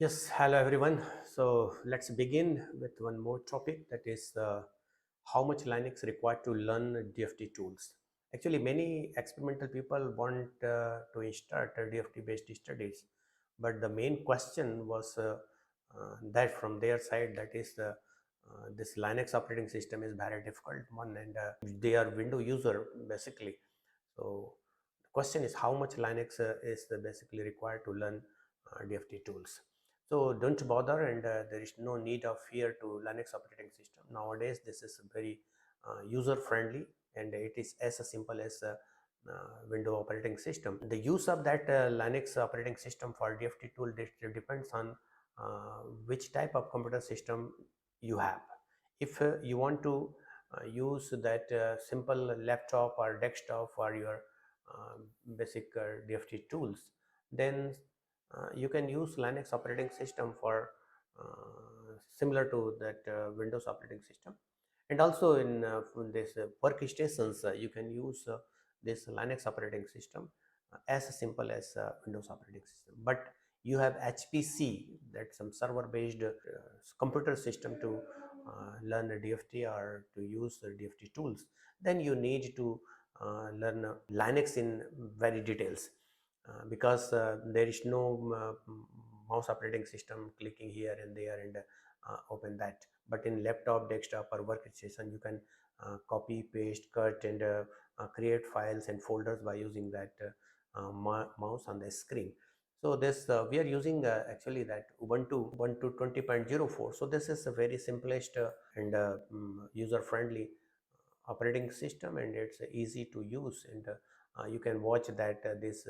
Yes, hello everyone. So let's begin with one more topic, that is how much Linux required to learn DFT tools. Actually, many experimental people want to start DFT based studies, but the main question was that from their side, that is this Linux operating system is very difficult one, and they are Window user basically. So the question is how much Linux is basically required to learn DFT tools. So don't bother, and there is no need of fear to Linux operating system. Nowadays, this is very user friendly, and it is as simple as Windows operating system. The use of that Linux operating system for DFT tool depends on which type of computer system you have. If you want to use that simple laptop or desktop for your basic DFT tools, then you can use Linux operating system for similar to that Windows operating system. And also in this workstations, you can use this Linux operating system as simple as Windows operating system. But you have HPC, that some server based computer system to learn a DFT or to use the DFT tools, then you need to learn Linux in very details, because there is no mouse operating system clicking here and there and open that. But in laptop, desktop or workstation, you can copy, paste, cut, and create files and folders by using that mouse on the screen. So this we are using actually that Ubuntu 20.04. So this is a very simplest and user friendly operating system, and it's easy to use, and you can watch that this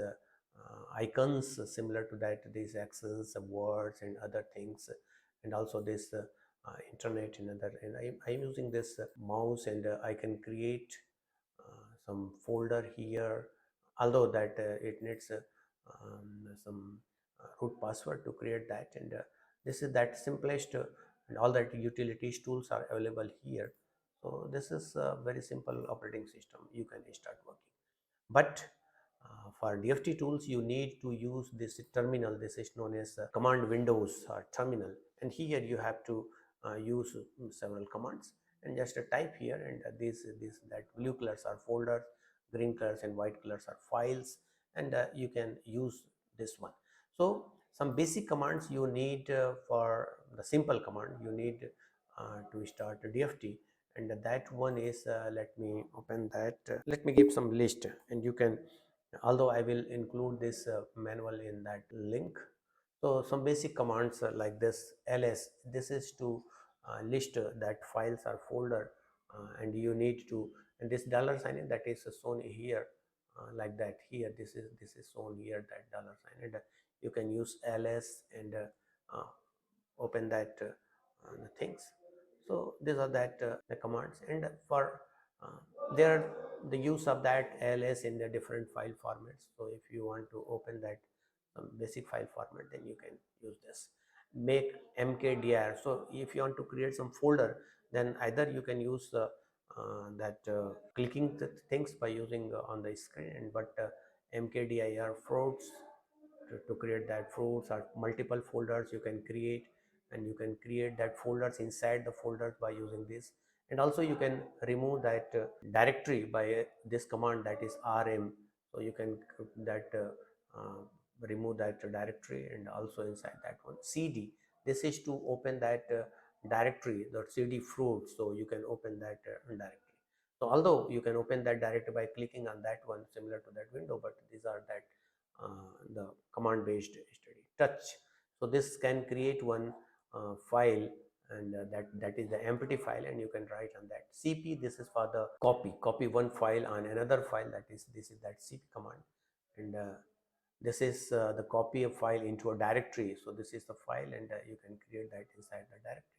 icons similar to that, these access words and other things, and also this internet and other. And I'm using this mouse, and I can create some folder here, although that it needs some root password to create that. And this is that simplest, and all that utilities tools are available here. So this is a very simple operating system, you can start working. But for DFT tools, you need to use this terminal. This is known as command windows or terminal. And here you have to use several commands, and just type here. And that blue colors are folders, green colors and white colors are files, and you can use this one. So some basic commands you need for the simple command you need to start DFT, and that one is let me open that. Let me give some list, and you can, although I will include this manual in that link. So some basic commands like this ls, this is to list that files or folder, and you need to, and this dollar sign that is shown here, like that here, this is shown here, that dollar sign. And you can use ls and open that things. So these are that the commands. And for there the use of that ls in the different file formats. So if you want to open that basic file format, then you can use this. Make mkdir. So if you want to create some folder, then either you can use that clicking the things by using on the screen, but mkdir fruits to create that fruits or multiple folders you can create, and you can create that folders inside the folders by using this. And also you can remove that directory by this command, that is rm. So you can remove that directory, and also inside that one cd, this is to open that directory, the cd fruit. So you can open that directly. So although you can open that directly by clicking on that one similar to that window, but these are that the command based study touch. So this can create one file, and that is the empty file, and you can write on that. cp, this is for the copy one file on another file, that is this is that cp command. And this is the copy of file into a directory. So this is the file, and you can create that inside the directory.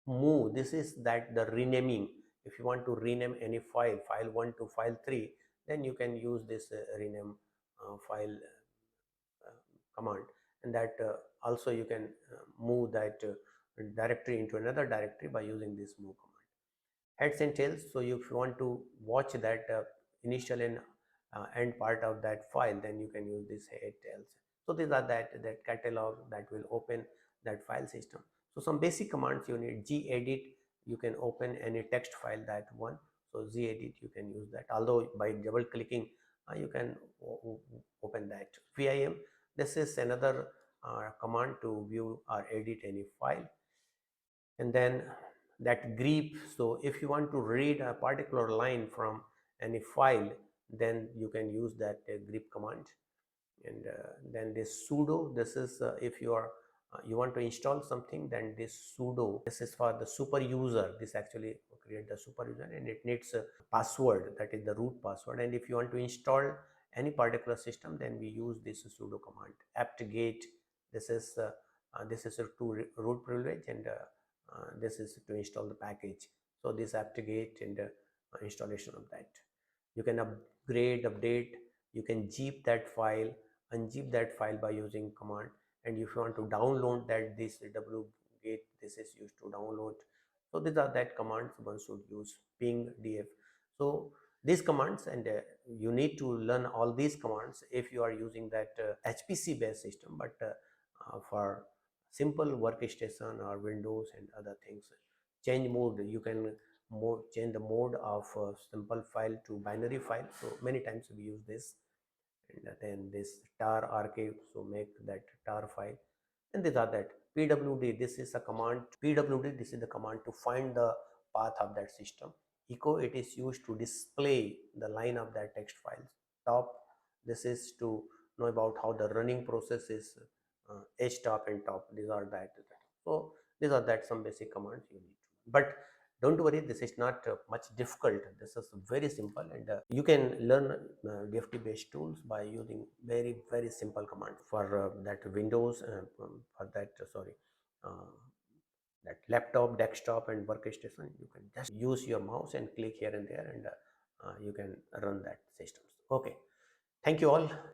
Move, this is that the renaming. If you want to rename any file 1 to file 3, then you can use this rename file command. And that also you can move that directory into another directory by using this move command. Heads and tails, so if you want to watch that initial and end part of that file, then you can use this head tails. So these are that catalog that will open that file system. So some basic commands you need: gedit, you can open any text file, that one. So gedit, you can use that, although by double clicking you can open that. Vim, this is another command to view or edit any file. And then that grep, so if you want to read a particular line from any file, then you can use that grep command. And then this sudo, this is if you are you want to install something, then this sudo, this is for the super user. This actually create the super user, and it needs a password, that is the root password. And if you want to install any particular system, then we use this sudo command. apt-get, this is a to root privilege, and this is to install the package. So this apt-get and installation of that. You can upgrade, update, you can zip that file, unzip that file by using command. And if you want to download that, this wget, this is used to download. So these are that commands one should use. Ping, df. So these commands, and you need to learn all these commands if you are using that HPC based system. But for simple workstation or Windows and other things, change mode, you can change the mode of simple file to binary file. So many times we use this. And then this tar archive, so make that tar file. And these are that pwd, this is a command. Pwd, this is the command to find the path of that system. Echo, it is used to display the line of that text file. Top, this is to know about how the running process is. Htop and top, these are that. So these are that some basic commands you need to. But don't worry, this is not much difficult. This is very simple, and you can learn DFT based tools by using very simple commands. For that Windows, for that sorry, uh, that laptop, desktop, and workstation, you can just use your mouse and click here and there, and you can run that systems. Okay, thank you all.